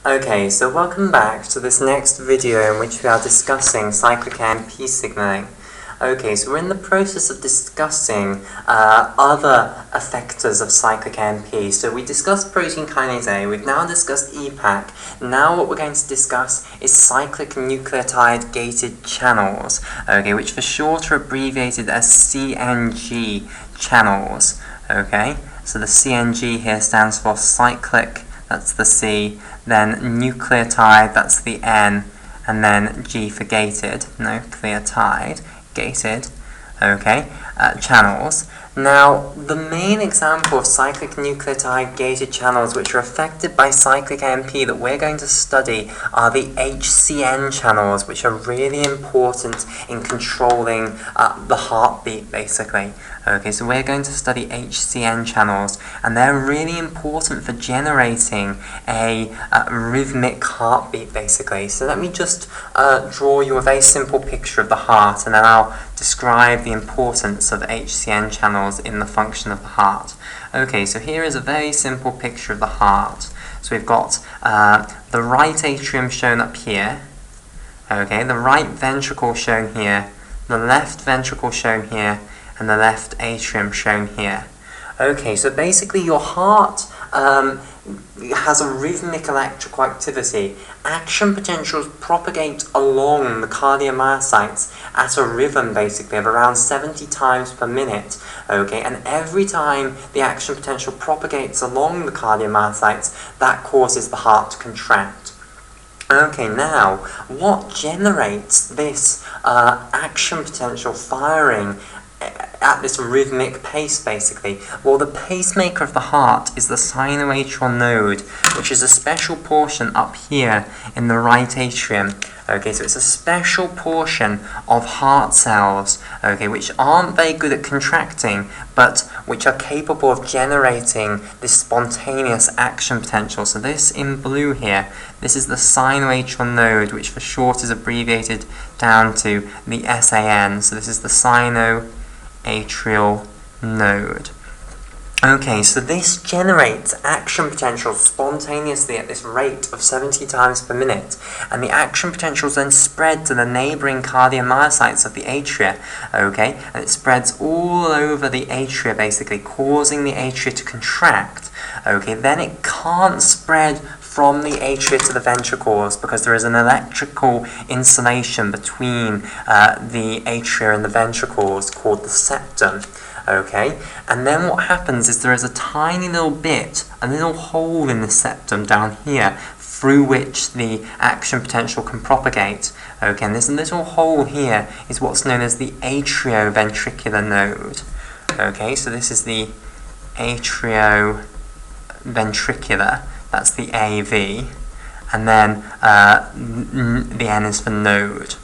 Okay, so welcome back to this next video in which we are discussing cyclic AMP signaling. Okay, so we're in the process of discussing other effectors of cyclic AMP. So we discussed protein kinase A, we've now discussed Epac. Now what we're going to discuss is cyclic nucleotide gated channels, okay, which for short are abbreviated as Cmg channels. Okay, so the Cmg here stands for cyclic, that's the C, then nucleotide, that's the N, and then G for gated, nucleotide, gated, okay, channels. Now, the main example of cyclic nucleotide gated channels which are affected by cyclic AMP that we're going to study are the Hcn channels, which are really important in controlling the heartbeat, basically. Okay, so we're going to study Hcn channels, and they're really important for generating a rhythmic heartbeat, basically. So let me just draw you a very simple picture of the heart, and then I'll describe the importance of Hcn channels in the function of the heart. Okay, so here is a very simple picture of the heart. So we've got the right atrium shown up here, okay, the right ventricle shown here, the left ventricle shown here, and the left atrium shown here. Okay, so basically your heart has a rhythmic electrical activity. Action potentials propagate along the cardiomyocytes at a rhythm, basically, of around 70 times per minute. Okay, and every time the action potential propagates along the cardiomyocytes, that causes the heart to contract. Okay, now, what generates this action potential firing at this rhythmic pace, basically? Well, the pacemaker of the heart is the sinoatrial node, which is a special portion up here in the right atrium. Okay, so it's a special portion of heart cells, okay, which aren't very good at contracting, but which are capable of generating this spontaneous action potential. So this in blue here, this is the sinoatrial node, which for short is abbreviated down to the SAN. So this is the sinoatrial node. Okay, so this generates action potential spontaneously at this rate of 70 times per minute, and the action potentials then spread to the neighbouring cardiomyocytes of the atria, okay, and it spreads all over the atria, basically, causing the atria to contract. Okay, then it can't spread from the atria to the ventricles because there is an electrical insulation between the atria and the ventricles called the septum. Okay, and then what happens is there is a tiny little bit, a little hole in the septum down here through which the action potential can propagate. Okay, and this little hole here is what's known as the atrioventricular node. Okay, so this is the atrioventricular, that's the AV, and then the N is for node.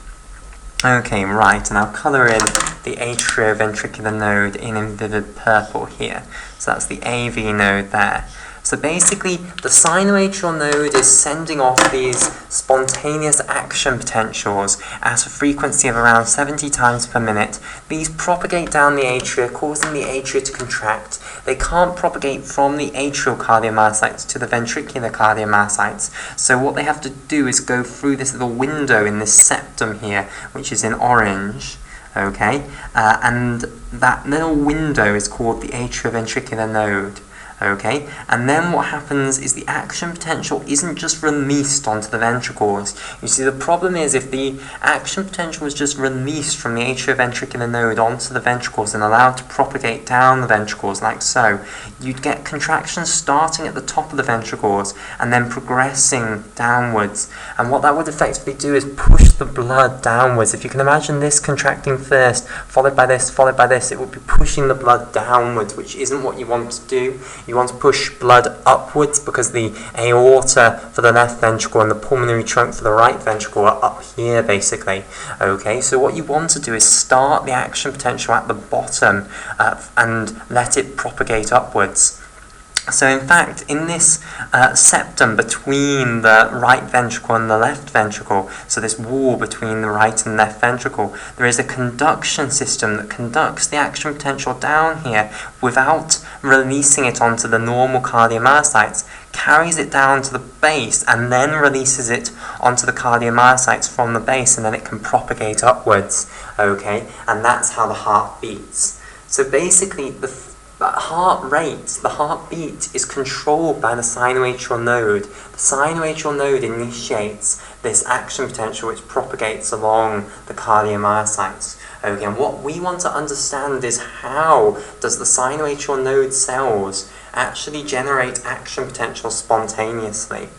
Okay, right, and I'll colour in the atrioventricular node in vivid purple here. So that's the AV node there. So basically, the sinoatrial node is sending off these spontaneous action potentials at a frequency of around 70 times per minute. These propagate down the atria, causing the atria to contract. They can't propagate from the atrial cardiomyocytes to the ventricular cardiomyocytes. So what they have to do is go through this little window in this septum here, which is in orange. Okay, and that little window is called the atrioventricular node. Okay, and then what happens is the action potential isn't just released onto the ventricles. You see, the problem is if the action potential was just released from the atrioventricular node onto the ventricles and allowed to propagate down the ventricles like so, you'd get contractions starting at the top of the ventricles and then progressing downwards. And what that would effectively do is push the blood downwards. If you can imagine this contracting first, followed by this, it would be pushing the blood downwards, which isn't what you want to do. You want to push blood upwards because the aorta for the left ventricle and the pulmonary trunk for the right ventricle are up here, basically. Okay, so what you want to do is start the action potential at the bottom and let it propagate upwards. So in fact, in this septum between the right ventricle and the left ventricle, so this wall between the right and left ventricle, there is a conduction system that conducts the action potential down here without releasing it onto the normal cardiomyocytes, carries it down to the base and then releases it onto the cardiomyocytes from the base, and then it can propagate upwards, okay? And that's how the heart beats. So basically, the heart rate, the heartbeat, is controlled by the sinoatrial node. The sinoatrial node initiates this action potential which propagates along the cardiomyocytes. Okay, and what we want to understand is how does the sinoatrial node cells actually generate action potential spontaneously.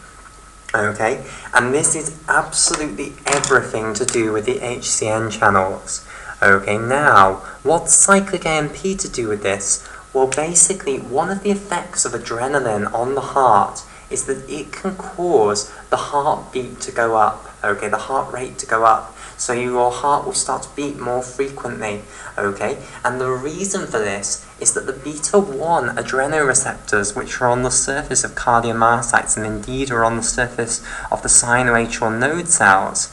Okay, and this is absolutely everything to do with the Hcn channels. Okay, now, what's cyclic AMP to do with this? Well, basically, one of the effects of adrenaline on the heart is that it can cause the heartbeat to go up, okay, the heart rate to go up. So your heart will start to beat more frequently, okay? And the reason for this is that the beta-1 adrenoreceptors, which are on the surface of cardiomyocytes and indeed are on the surface of the sinoatrial node cells,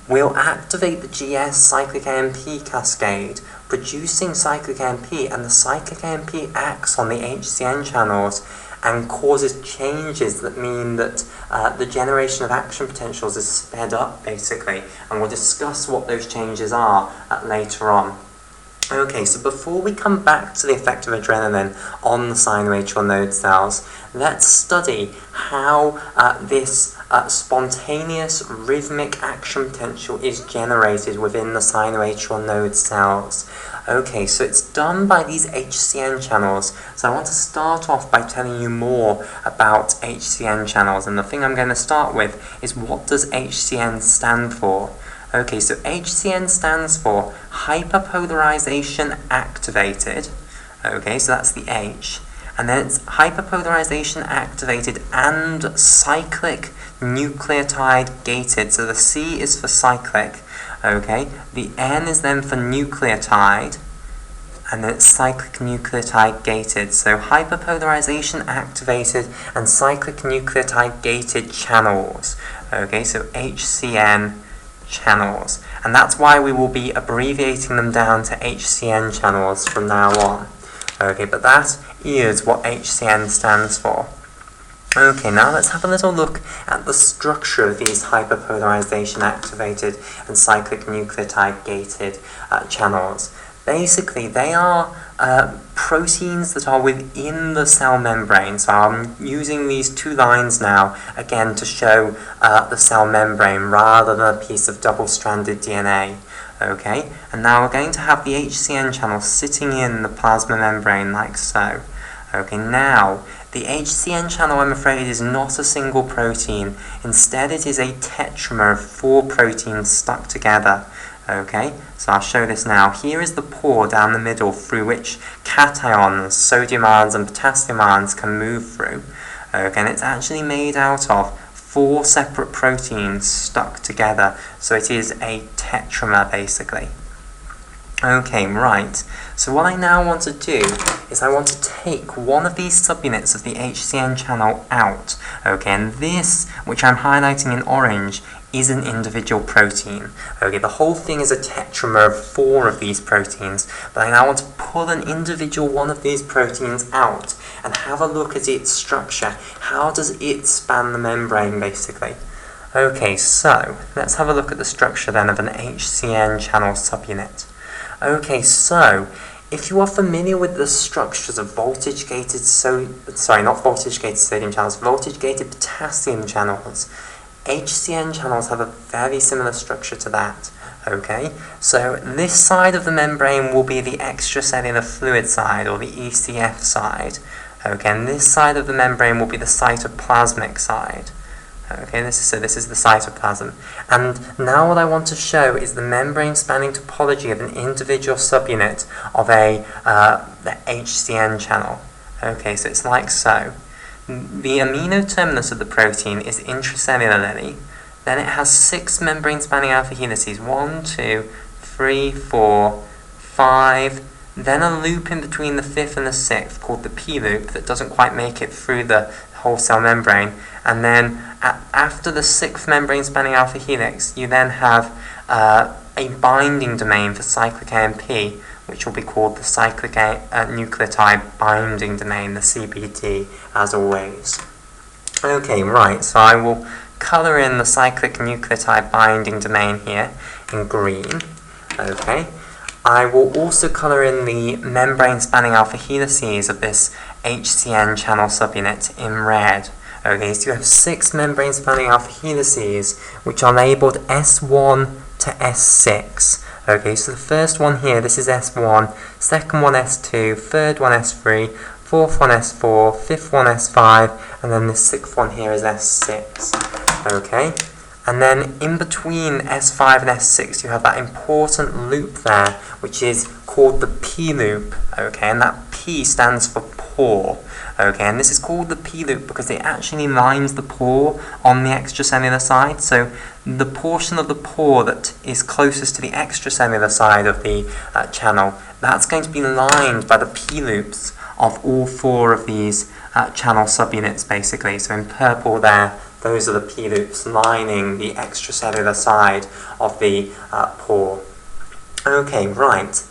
will activate the GS cyclic AMP cascade, producing cyclic AMP, and the cyclic AMP acts on the Hcn channels and causes changes that mean that the generation of action potentials is sped up, basically, and we'll discuss what those changes are later on. Okay, so before we come back to the effect of adrenaline on the sinoatrial node cells, let's study how this spontaneous rhythmic action potential is generated within the sinoatrial node cells. Okay, so it's done by these Hcn channels. So I want to start off by telling you more about Hcn channels, and the thing I'm going to start with is, what does Hcn stand for? Okay, so Hcn stands for hyperpolarization activated. Okay, so that's the H. And then it's hyperpolarization activated and cyclic nucleotide gated. So the C is for cyclic. Okay, the N is then for nucleotide, and then it's cyclic nucleotide gated. So hyperpolarization activated and cyclic nucleotide gated channels. Okay, so Hcn channels. And that's why we will be abbreviating them down to Hcn channels from now on. Okay, but that is what Hcn stands for. Okay, now let's have a little look at the structure of these hyperpolarization activated and cyclic nucleotide gated channels. Basically, they are proteins that are within the cell membrane. So I'm using these two lines now, again, to show the cell membrane rather than a piece of double-stranded DNA. Okay, and now we're going to have the Hcn channel sitting in the plasma membrane like so. Okay, now, the Hcn channel, I'm afraid, is not a single protein. Instead, it is a tetramer of 4 proteins stuck together. Okay, so I'll show this now. Here is the pore down the middle through which cations, sodium ions and potassium ions, can move through. Okay, and it's actually made out of 4 separate proteins stuck together. So it is a tetramer, basically. Okay, right. So what I now want to do is I want to take one of these subunits of the Hcn channel out. Okay, and this, which I'm highlighting in orange, is an individual protein. Okay, the whole thing is a tetramer of 4 of these proteins, but I now want to pull an individual one of these proteins out and have a look at its structure. How does it span the membrane, basically? Okay, so let's have a look at the structure then of an Hcn channel subunit. Okay, so if you are familiar with the structures of voltage-gated sodium channels, voltage-gated potassium channels, Hcn channels have a very similar structure to that. Okay, so this side of the membrane will be the extracellular fluid side, or the ECF side. Okay, and this side of the membrane will be the cytoplasmic side. Okay, this is the cytoplasm. And now what I want to show is the membrane spanning topology of an individual subunit of the Hcn channel. Okay, so it's like so. The amino terminus of the protein is intracellularly. Then it has 6 membrane spanning alpha helices, 1, 2, 3, 4, 5, then a loop in between the 5th and the 6th called the P loop that doesn't quite make it through the whole cell membrane, and then after the 6th membrane spanning alpha helix you then have a binding domain for cyclic AMP, which will be called the cyclic nucleotide binding domain, the CBD, as always. Okay, right, so I will colour in the cyclic nucleotide binding domain here in green. Okay, I will also colour in the membrane spanning alpha helices of this Hcn channel subunit in red. Okay, so you have 6 membrane spanning alpha helices which are labelled S1 to S6. Okay, so the first one here, this is S1, second one S2, third one S3, fourth one S4, fifth one S5, and then the 6th one here is S6. Okay, and then in between S5 and S6 you have that important loop there, which is called the P loop. Okay, and that P stands for pore. Okay, and this is called the P loop because it actually lines the pore on the extracellular side. So the portion of the pore that is closest to the extracellular side of the channel, that's going to be lined by the P loops of all 4 of these channel subunits, basically. So in purple there, those are the P loops lining the extracellular side of the pore. Okay, right.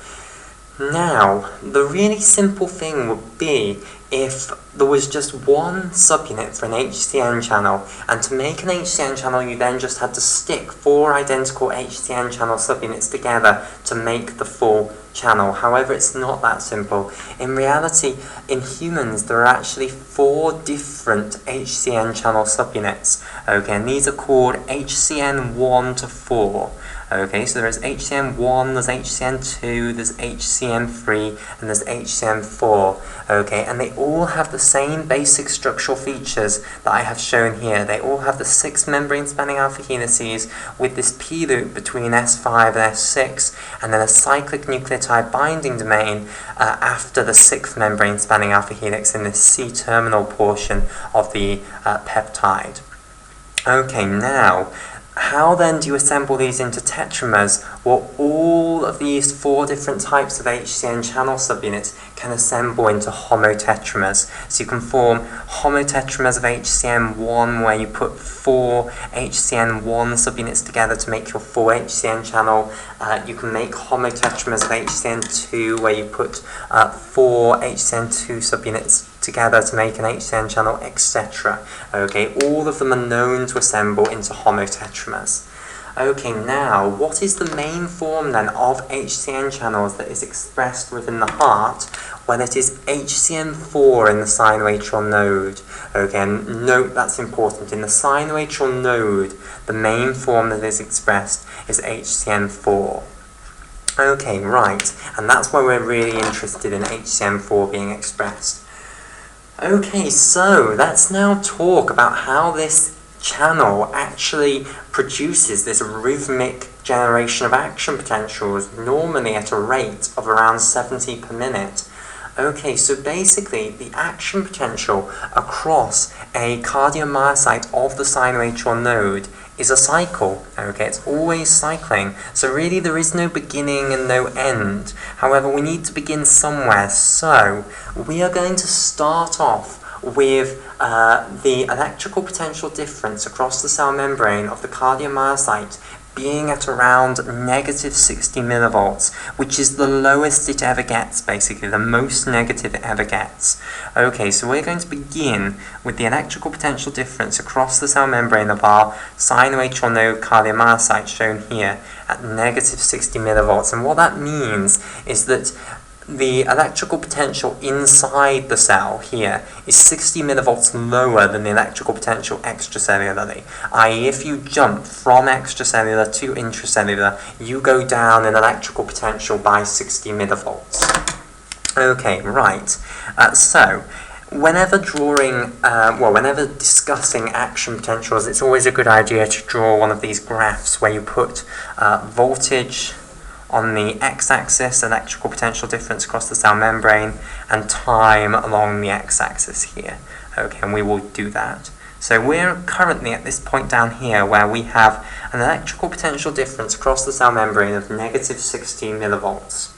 Now, the really simple thing would be if there was just one subunit for an Hcn channel, and to make an Hcn channel you then just had to stick 4 identical Hcn channel subunits together to make the full channel. However, it's not that simple. In reality, in humans there are actually 4 different Hcn channel subunits. Okay, and these are called Hcn 1 to 4. Okay, so there's Hcn1, there's Hcn2, there's Hcn3, and there's Hcn4. Okay, and they all have the same basic structural features that I have shown here. They all have the 6 membrane spanning alpha helices with this P loop between S5 and S6, and then a cyclic nucleotide binding domain after the 6th membrane spanning alpha helix in this C-terminal portion of the peptide. Okay, now, how then do you assemble these into tetramers? Well, all of these 4 different types of Hcn channel subunits can assemble into homotetramers. So you can form homotetramers of Hcn1 where you put 4 Hcn1 subunits together to make your full Hcn channel. You can make homotetramers of Hcn2 where you put 4 Hcn2 subunits together to make an Hcn channel, etc. Okay, all of them are known to assemble into homotetramers. Okay, now, what is the main form then of Hcn channels that is expressed within the heart? Well, it is Hcn4 in the sinoatrial node. Okay, and note that's important. In the sinoatrial node, the main form that is expressed is Hcn4. Okay, right, and that's why we're really interested in Hcn4 being expressed. Okay, so let's now talk about how this channel actually produces this rhythmic generation of action potentials, normally at a rate of around 70 per minute. Okay, so basically the action potential across a cardiomyocyte of the sinoatrial node is a cycle. Okay, it's always cycling. So really there is no beginning and no end. However, we need to begin somewhere. So we are going to start off with the electrical potential difference across the cell membrane of the cardiomyocyte being at around negative 60 millivolts, which is the lowest it ever gets, basically, the most negative it ever gets. Okay, so we're going to begin with the electrical potential difference across the cell membrane of our sinoatrial node cardiomyocyte, shown here, at negative 60 millivolts. And what that means is that the electrical potential inside the cell here is 60 millivolts lower than the electrical potential extracellularly. i.e., if you jump from extracellular to intracellular, you go down in electrical potential by 60 millivolts. Okay, right. So, whenever whenever discussing action potentials, it's always a good idea to draw one of these graphs where you put voltage on the x-axis, electrical potential difference across the cell membrane, and time along the x-axis here. Okay, and we will do that. So we're currently at this point down here where we have an electrical potential difference across the cell membrane of negative 60 millivolts.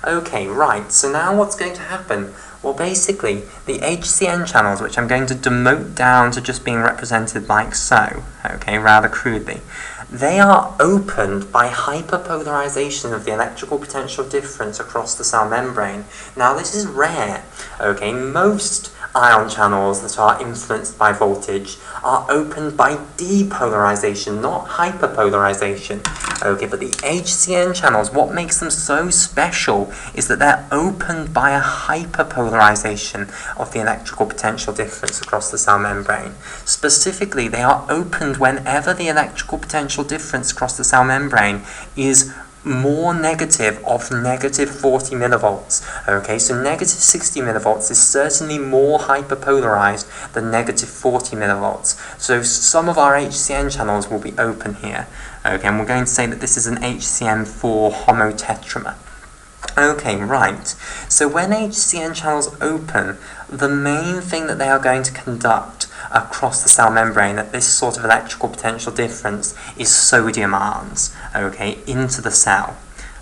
Okay, right, so now what's going to happen? Well, basically, the Hcn channels, which I'm going to demote down to just being represented like so, okay, rather crudely, they are opened by hyperpolarization of the electrical potential difference across the cell membrane. Now, this is rare, okay, most ion channels that are influenced by voltage are opened by depolarization, not hyperpolarization. Okay, but the Hcn channels, what makes them so special is that they're opened by a hyperpolarization of the electrical potential difference across the cell membrane. Specifically, they are opened whenever the electrical potential difference across the cell membrane is more negative of negative 40 millivolts. Okay, so negative 60 millivolts is certainly more hyperpolarized than negative 40 millivolts. So some of our Hcn channels will be open here. Okay, and we're going to say that this is an HCN4 homotetramer. Okay, right. So when Hcn channels open, the main thing that they are going to conduct across the cell membrane at this sort of electrical potential difference is sodium ions, okay, into the cell.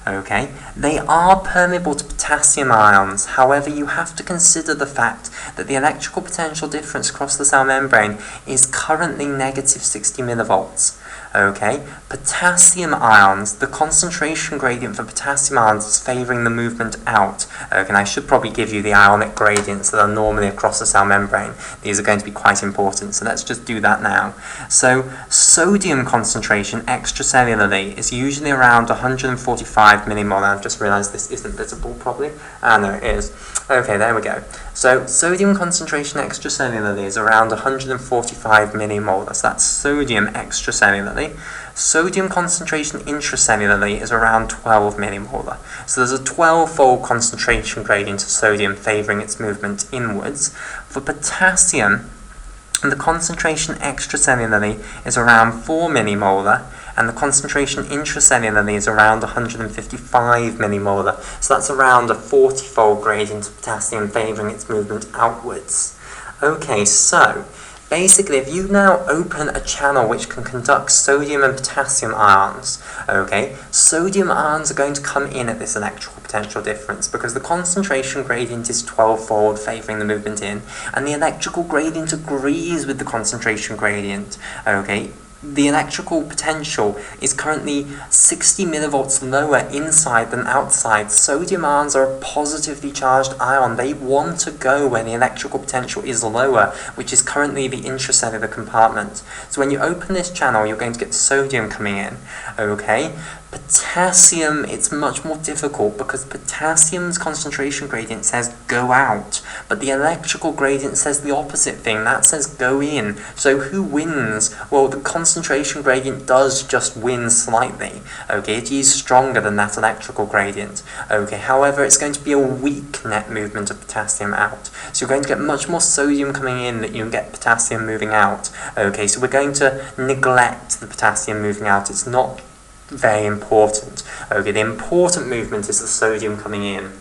Okay, they are permeable to potassium ions. However, you have to consider the fact that the electrical potential difference across the cell membrane is currently negative 60 millivolts. Okay, potassium ions, the concentration gradient for potassium ions is favoring the movement out. Okay, and I should probably give you the ionic gradients that are normally across the cell membrane. These are going to be quite important, so let's just do that now. So, sodium concentration extracellularly is usually around 145 millimolar. I've just realized this isn't visible probably. Ah, no, it is. Okay, there we go. So, sodium concentration extracellularly is around 145 millimolar. So that's sodium extracellularly. Sodium concentration intracellularly is around 12 millimolar. So there's a 12-fold concentration gradient of sodium favoring its movement inwards. For potassium, the concentration extracellularly is around 4 millimolar, and the concentration intracellularly is around 155 millimolar. So that's around a 40-fold gradient of potassium favoring its movement outwards. Okay, so basically, if you now open a channel which can conduct sodium and potassium ions, okay, sodium ions are going to come in at this electrical potential difference because the concentration gradient is 12-fold favoring the movement in, and the electrical gradient agrees with the concentration gradient, okay. The electrical potential is currently 60 millivolts lower inside than outside. Sodium ions are a positively charged ion. They want to go where the electrical potential is lower, which is currently the intracellular compartment. So when you open this channel, you're going to get sodium coming in, okay? Potassium, it's much more difficult because potassium's concentration gradient says go out, but the electrical gradient says the opposite thing, that says go in. So who wins? Well, the concentration gradient does just win slightly, okay, it is stronger than that electrical gradient, okay, however, it's going to be a weak net movement of potassium out. So you're going to get much more sodium coming in than you get potassium moving out, okay, so we're going to neglect the potassium moving out, it's not very important. Okay, the important movement is the sodium coming in.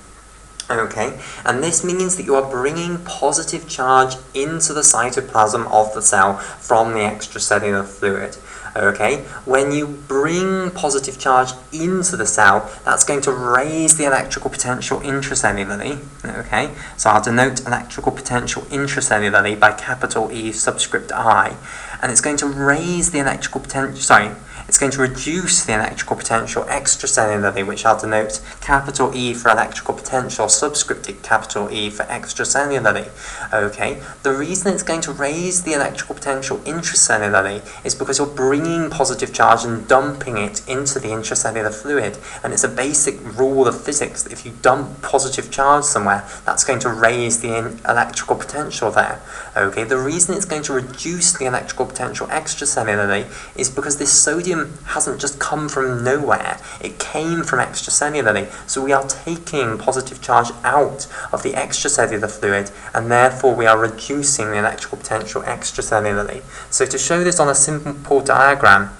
Okay, and this means that you are bringing positive charge into the cytoplasm of the cell from the extracellular fluid. Okay, when you bring positive charge into the cell, that's going to raise the electrical potential intracellularly. Okay, so I'll denote electrical potential intracellularly by capital E subscript I, and it's going to raise the electrical potential, it's going to reduce the electrical potential extracellularly, which I'll denote capital E for electrical potential, subscripted capital E for extracellularly. Okay, the reason it's going to raise the electrical potential intracellularly is because you're bringing positive charge and dumping it into the intracellular fluid, and it's a basic rule of physics that if you dump positive charge somewhere, that's going to raise the electrical potential there. Okay, the reason it's going to reduce the electrical potential extracellularly is because this sodium hasn't just come from nowhere, it came from extracellularly, so we are taking positive charge out of the extracellular fluid, and therefore we are reducing the electrical potential extracellularly. So to show this on a simple diagram,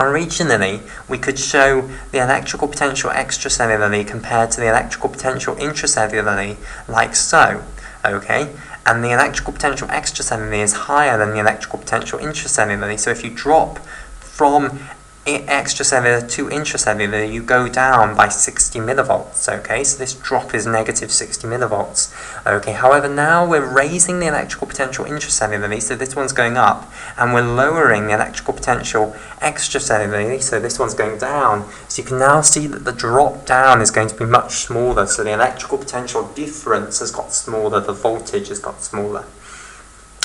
originally we could show the electrical potential extracellularly compared to the electrical potential intracellularly like so, okay? And the electrical potential extracellularly is higher than the electrical potential intracellularly, so if you drop from extracellular to intracellular, you go down by 60 millivolts, okay? So this drop is negative 60 millivolts, okay? However, now we're raising the electrical potential intracellularly, so this one's going up, and we're lowering the electrical potential extracellularly, so this one's going down. So you can now see that the drop down is going to be much smaller, so the electrical potential difference has got smaller, the voltage has got smaller.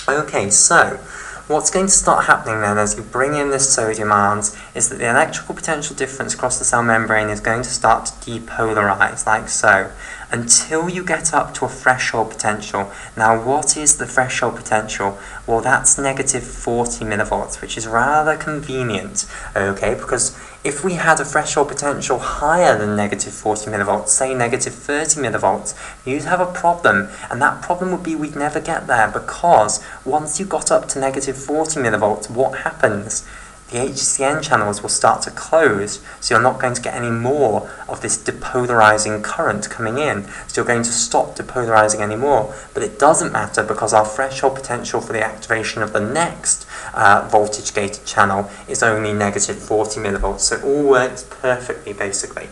Okay, so what's going to start happening then as you bring in this sodium ions is that the electrical potential difference across the cell membrane is going to start to depolarize, like so, until you get up to a threshold potential. Now, what is the threshold potential? Well, that's negative 40 millivolts, which is rather convenient, okay, because if we had a threshold potential higher than negative 40 millivolts, say negative 30 millivolts, you'd have a problem, and that problem would be we'd never get there, because once you got up to negative 40 millivolts, what happens? The Hcn channels will start to close, so you're not going to get any more of this depolarizing current coming in, so you're going to stop depolarizing anymore. But it doesn't matter, because our threshold potential for the activation of the next voltage-gated channel is only negative 40 millivolts, so it all works perfectly, basically.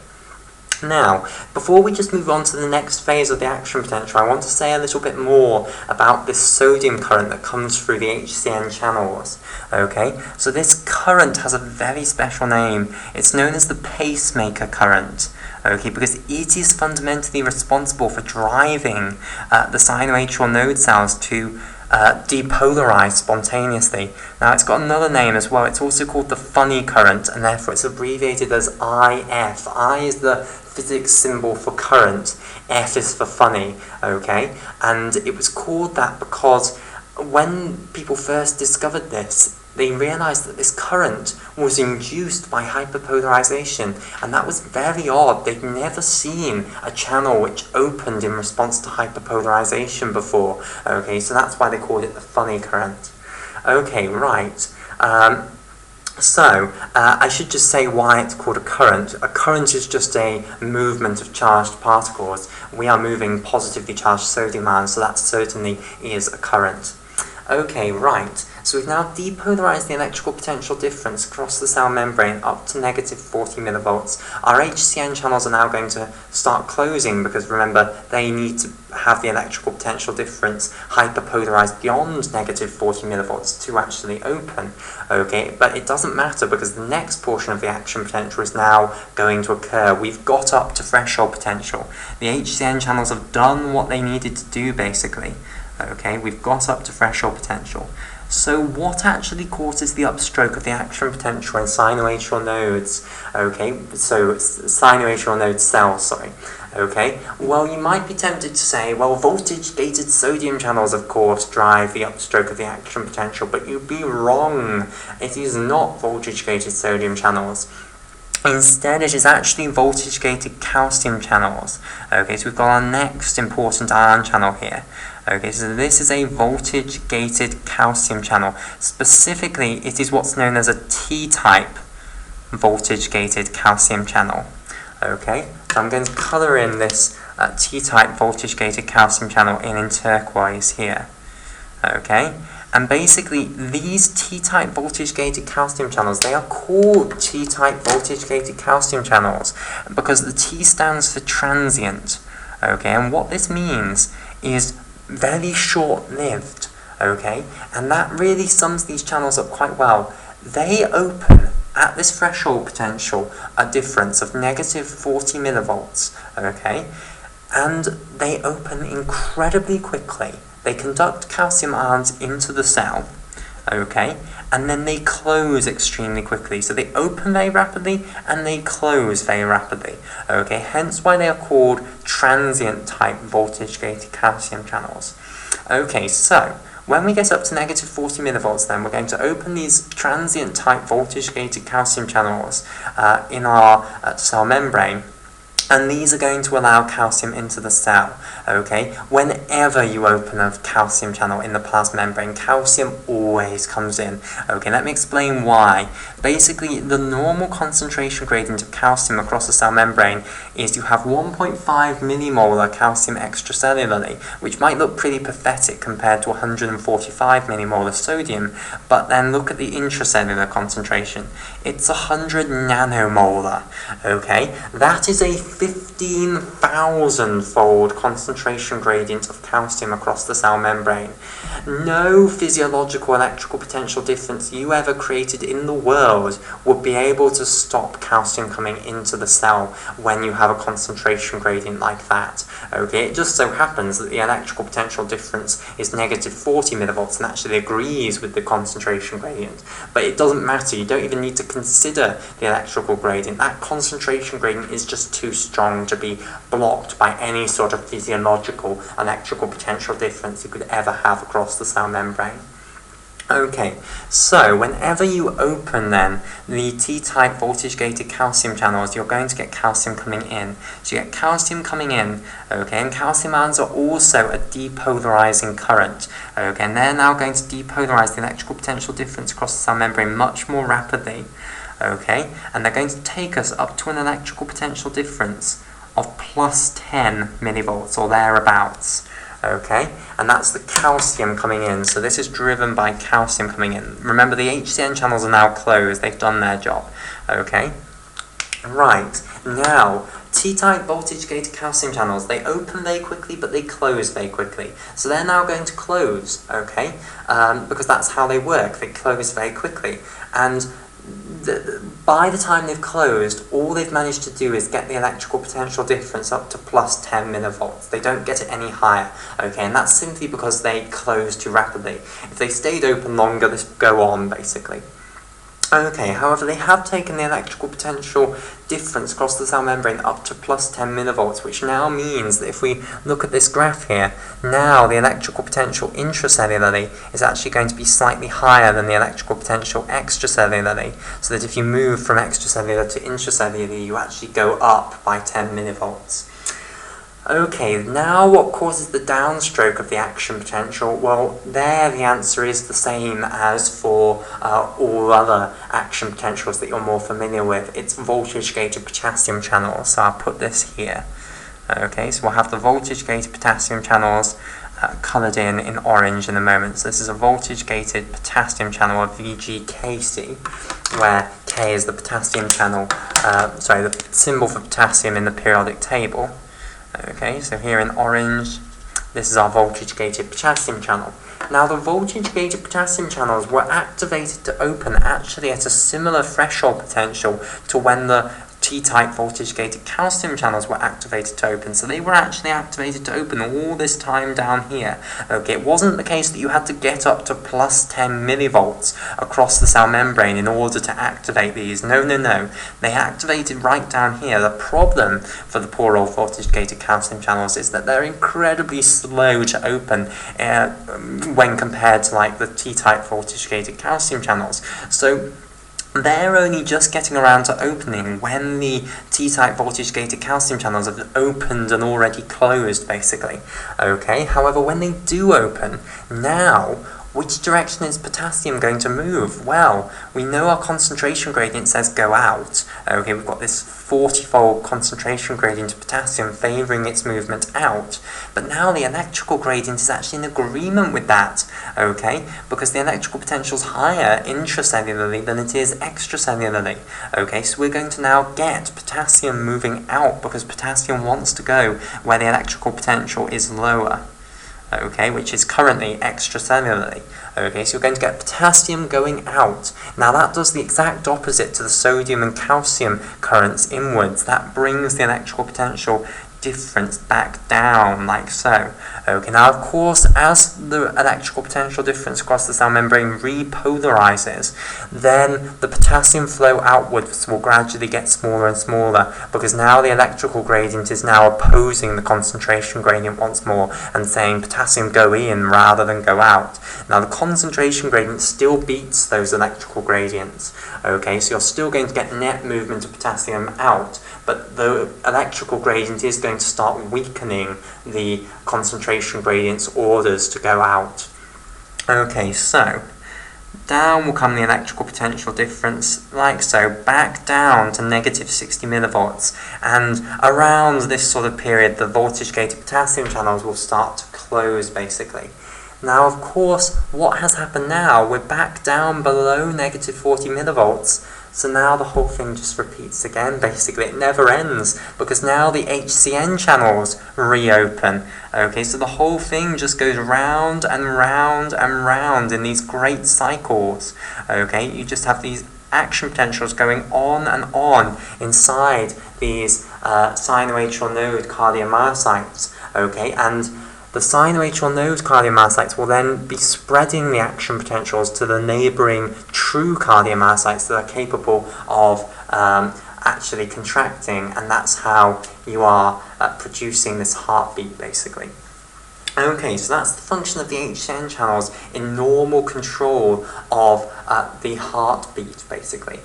Now, before we just move on to the next phase of the action potential, I want to say a little bit more about this sodium current that comes through the Hcn channels. Okay, so this current has a very special name. It's known as the Pacemaker Current. Okay, because it is fundamentally responsible for driving the cyanoatrial node cells to depolarize spontaneously. Now, it's got another name as well. It's also called the funny current, and therefore it's abbreviated as IF. I is the physics symbol for current, F is for funny, okay? And it was called that because when people first discovered this, they realized that this current was induced by hyperpolarization, and that was very odd. They'd never seen a channel which opened in response to hyperpolarization before. Okay, so that's why they called it the funny current. Okay, right. I should just say why it's called a current. A current is just a movement of charged particles. We are moving positively charged sodium ions, so that certainly is a current. Okay, right. So we've now depolarized the electrical potential difference across the cell membrane up to negative 40 millivolts. Our Hcn channels are now going to start closing because, remember, they need to have the electrical potential difference hyperpolarized beyond negative 40 millivolts to actually open. Okay, but it doesn't matter because the next portion of the action potential is now going to occur. We've got up to threshold potential. The Hcn channels have done what they needed to do, basically. Okay, we've got up to threshold potential. So what actually causes the upstroke of the action potential in cyanoatrial nodes? Okay, so cyanoatrial node cells, sorry. Okay, well, you might be tempted to say, well, voltage-gated sodium channels, of course, drive the upstroke of the action potential, but you'd be wrong. It is not voltage-gated sodium channels. Instead, it is actually voltage-gated calcium channels. Okay, so we've got our next important ion channel here. Okay, so this is a voltage-gated calcium channel. Specifically, it is what's known as a T-type voltage-gated calcium channel. Okay, so I'm going to colour in this T-type voltage-gated calcium channel in turquoise here. Okay, and basically these T-type voltage-gated calcium channels, they are called T-type voltage-gated calcium channels because the T stands for transient. Okay, and what this means is very short-lived, okay, and that really sums these channels up quite well. They open at this threshold potential a difference of negative 40 millivolts, okay, and they open incredibly quickly. They conduct calcium ions into the cell, okay, and then they close extremely quickly. So they open very rapidly and they close very rapidly, okay, hence why they are called transient type voltage-gated calcium channels. Okay, so when we get up to negative 40 millivolts, then we're going to open these transient type voltage-gated calcium channels in our cell membrane. And these are going to allow calcium into the cell, okay? Whenever you open a calcium channel in the plasma membrane, calcium always comes in, okay? Let me explain why. Basically, the normal concentration gradient of calcium across the cell membrane is you have 1.5 millimolar calcium extracellularly, which might look pretty pathetic compared to 145 millimolar sodium, but then look at the intracellular concentration. It's 100 nanomolar, okay? That is a 15,000-fold concentration gradient of calcium across the cell membrane. No physiological electrical potential difference you ever created in the world would be able to stop calcium coming into the cell when you have a concentration gradient like that. Okay, it just so happens that the electrical potential difference is negative 40 millivolts and actually agrees with the concentration gradient. But it doesn't matter, you don't even need to consider the electrical gradient. That concentration gradient is just too strong to be blocked by any sort of physiological electrical potential difference you could ever have across the cell membrane. Okay, so whenever you open then the T-type voltage-gated calcium channels, you're going to get calcium coming in. So you get calcium coming in, okay, and calcium ions are also a depolarizing current, okay, and they're now going to depolarize the electrical potential difference across the cell membrane much more rapidly, okay, and they're going to take us up to an electrical potential difference of plus 10 millivolts or thereabouts. Okay, and that's the calcium coming in. So this is driven by calcium coming in. Remember, the Hcn channels are now closed. They've done their job. Okay, right. Now, T-type voltage-gated calcium channels, they open very quickly, but they close very quickly. So they're now going to close, okay, because that's how they work. They close very quickly. And by the time they've closed, all they've managed to do is get the electrical potential difference up to plus 10 millivolts. They don't get it any higher, okay, and that's simply because they close too rapidly. If they stayed open longer, this would go on, basically. Okay, however, they have taken the electrical potential difference across the cell membrane up to plus 10 millivolts, which now means that if we look at this graph here, now the electrical potential intracellularly is actually going to be slightly higher than the electrical potential extracellularly, so that if you move from extracellular to intracellular, you actually go up by 10 millivolts. Okay, now what causes the downstroke of the action potential? Well, there the answer is the same as for all other action potentials that you're more familiar with. It's voltage-gated potassium channels, so I'll put this here. Okay, so we'll have the voltage-gated potassium channels coloured in orange in a moment. So this is a voltage-gated potassium channel, or VGKC, where K is the potassium channel, the symbol for potassium in the periodic table. Okay, so here in orange, this is our voltage-gated potassium channel. Now, the voltage-gated potassium channels were activated to open actually at a similar threshold potential to when the T-type voltage-gated calcium channels were activated to open. So they were actually activated to open all this time down here. Okay, it wasn't the case that you had to get up to plus 10 millivolts across the cell membrane in order to activate these. No, no, no. They activated right down here. The problem for the poor old voltage-gated calcium channels is that they're incredibly slow to open when compared to like the T-type voltage-gated calcium channels. So they're only just getting around to opening when the T-type voltage-gated calcium channels have opened and already closed, basically. Okay, however, when they do open, now, which direction is potassium going to move? Well, we know our concentration gradient says go out. Okay, we've got this 40-fold concentration gradient of potassium favouring its movement out. But now the electrical gradient is actually in agreement with that, okay, because the electrical potential is higher intracellularly than it is extracellularly. Okay, so we're going to now get potassium moving out because potassium wants to go where the electrical potential is lower. Okay, which is currently extracellularly. Okay, so you're going to get potassium going out. Now that does the exact opposite to the sodium and calcium currents inwards. That brings the electrical potential difference back down, like so. Okay, now of course, as the electrical potential difference across the cell membrane repolarizes, then the potassium flow outwards will gradually get smaller and smaller, because now the electrical gradient is now opposing the concentration gradient once more, and saying potassium go in rather than go out. Now the concentration gradient still beats those electrical gradients. Okay, so you're still going to get net movement of potassium out, but the electrical gradient is going to start weakening the concentration gradient's orders to go out. Okay, so down will come the electrical potential difference, like so, back down to negative 60 millivolts, and around this sort of period the voltage-gated potassium channels will start to close, basically. Now, of course, what has happened now, we're back down below negative 40 millivolts, so now the whole thing just repeats again, basically. It never ends, because now the Hcn channels reopen. Okay, so the whole thing just goes round and round and round in these great cycles. Okay, you just have these action potentials going on and on inside these cyanoatrial node cardiomyocytes. Okay, and the cyanoatrial node cardiomyocytes will then be spreading the action potentials to the neighbouring true cardiomyocytes that are capable of actually contracting, and that's how you are producing this heartbeat, basically. Okay, so that's the function of the Hcn channels in normal control of the heartbeat, basically.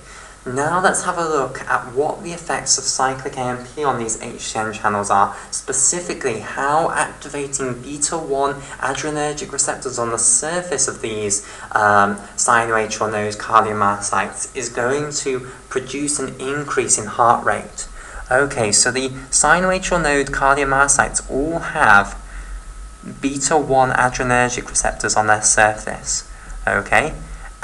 Now let's have a look at what the effects of cyclic AMP on these Hcn channels are, specifically how activating beta-1 adrenergic receptors on the surface of these cyanoatrial node cardiomyocytes is going to produce an increase in heart rate. Okay, so the cyanoatrial node cardiomyocytes all have beta-1 adrenergic receptors on their surface. Okay,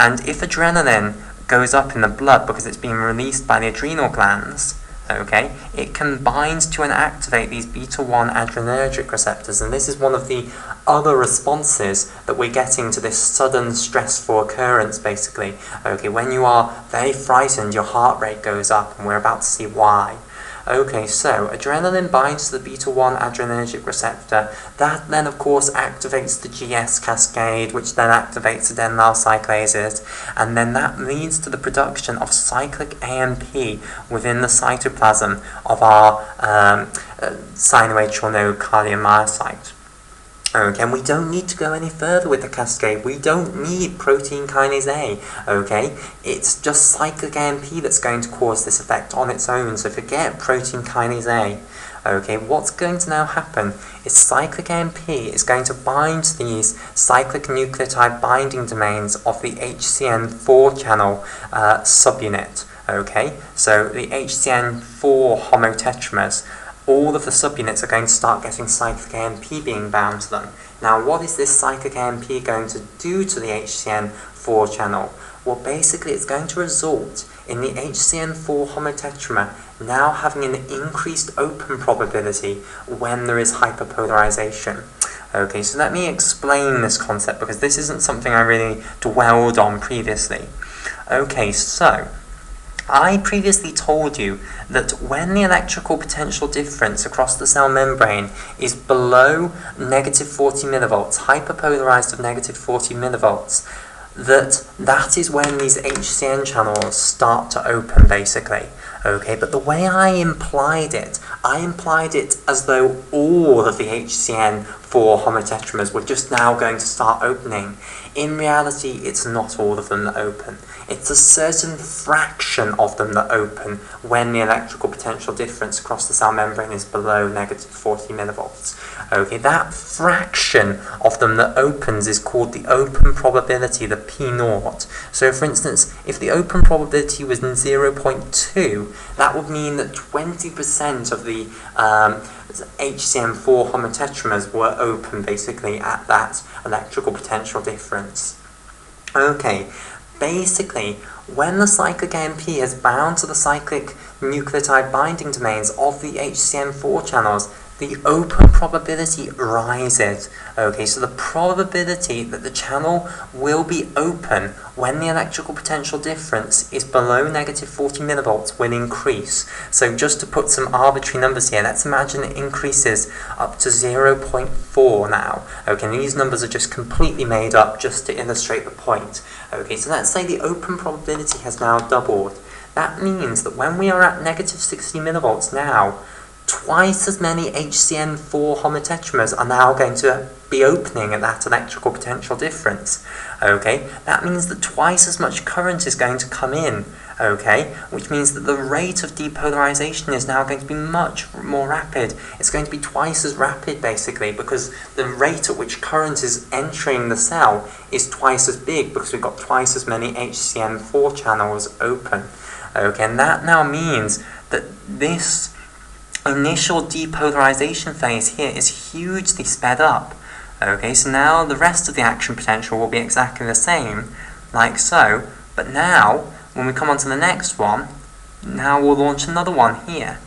and if adrenaline goes up in the blood because it's being released by the adrenal glands, okay, it can bind to and activate these beta-1 adrenergic receptors, and this is one of the other responses that we're getting to this sudden stressful occurrence, basically. Okay, when you are very frightened, your heart rate goes up, and we're about to see why. Okay, so adrenaline binds to the beta-1 adrenergic receptor. That then, of course, activates the GS cascade, which then activates adenylyl cyclases, and then that leads to the production of cyclic AMP within the cytoplasm of our cyanoatrial node cardiomyocyte. Okay, and we don't need to go any further with the cascade. We don't need protein kinase A, okay? It's just cyclic AMP that's going to cause this effect on its own, so forget protein kinase A. Okay, what's going to now happen is cyclic AMP is going to bind to these cyclic nucleotide binding domains of the Hcn channel subunit, okay? So the Hcn homotetramers, all of the subunits are going to start getting cyclic AMP being bound to them. Now, what is this cyclic AMP going to do to the Hcn channel? Well, basically, it's going to result in the Hcn homotetramer now having an increased open probability when there is hyperpolarization. Okay, so let me explain this concept, because this isn't something I really dwelled on previously. Okay, so I previously told you that when the electrical potential difference across the cell membrane is below negative 40 millivolts, hyperpolarized of negative 40 millivolts, that is when these Hcn channels start to open, basically. Okay, but the way I implied it as though all of the Hcn homotetramers were just now going to start opening. In reality, it's not all of them that open. It's a certain fraction of them that open when the electrical potential difference across the cell membrane is below negative 40 millivolts. Okay, that fraction of them that opens is called the open probability, the P0. So, for instance, if the open probability was 0.2, that would mean that 20% of the Hcn homotetramers were open, basically, at that electrical potential difference. Okay, basically, when the cyclic AMP is bound to the cyclic nucleotide binding domains of the Hcn channels, the open probability rises. Okay, so the probability that the channel will be open when the electrical potential difference is below negative 40 millivolts will increase. So just to put some arbitrary numbers here, let's imagine it increases up to 0.4 now. Okay, and these numbers are just completely made up just to illustrate the point. Okay, so let's say the open probability has now doubled. That means that when we are at negative 60 millivolts now, twice as many Hcn4 homotetramers are now going to be opening at that electrical potential difference. Okay, that means that twice as much current is going to come in. Okay, which means that the rate of depolarization is now going to be much more rapid. It's going to be twice as rapid, basically, because the rate at which current is entering the cell is twice as big because we've got twice as many Hcn4 channels open. Okay, and that now means that this initial depolarization phase here is hugely sped up. Okay, so now the rest of the action potential will be exactly the same, like so, but now, when we come on to the next one, now we'll launch another one here.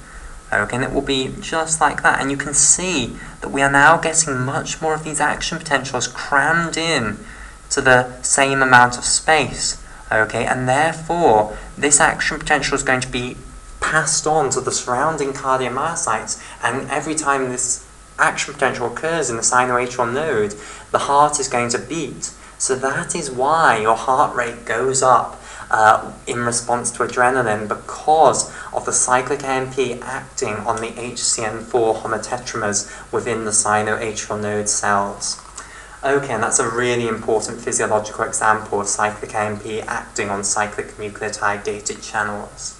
Okay, and it will be just like that, and you can see that we are now getting much more of these action potentials crammed in to the same amount of space. Okay, and therefore, this action potential is going to be passed on to the surrounding cardiomyocytes, and every time this action potential occurs in the sinoatrial node, the heart is going to beat. So that is why your heart rate goes up in response to adrenaline, because of the cyclic AMP acting on the Hcn4 homotetramers within the sinoatrial node cells. Okay, and that's a really important physiological example of cyclic AMP acting on cyclic nucleotide gated channels.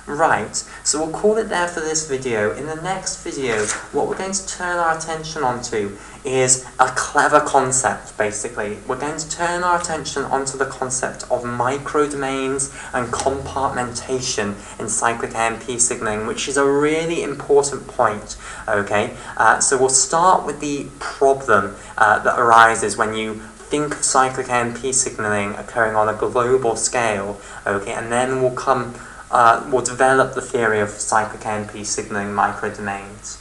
Right, so we'll call it there for this video. In the next video, what we're going to turn our attention onto is a clever concept, basically. We're going to turn our attention onto the concept of microdomains and compartmentation in cyclic AMP signaling, which is a really important point. Okay, so we'll start with the problem that arises when you think of cyclic AMP signaling occurring on a global scale. Okay, and then we'll develop the theory of cyclic AMP signaling microdomains.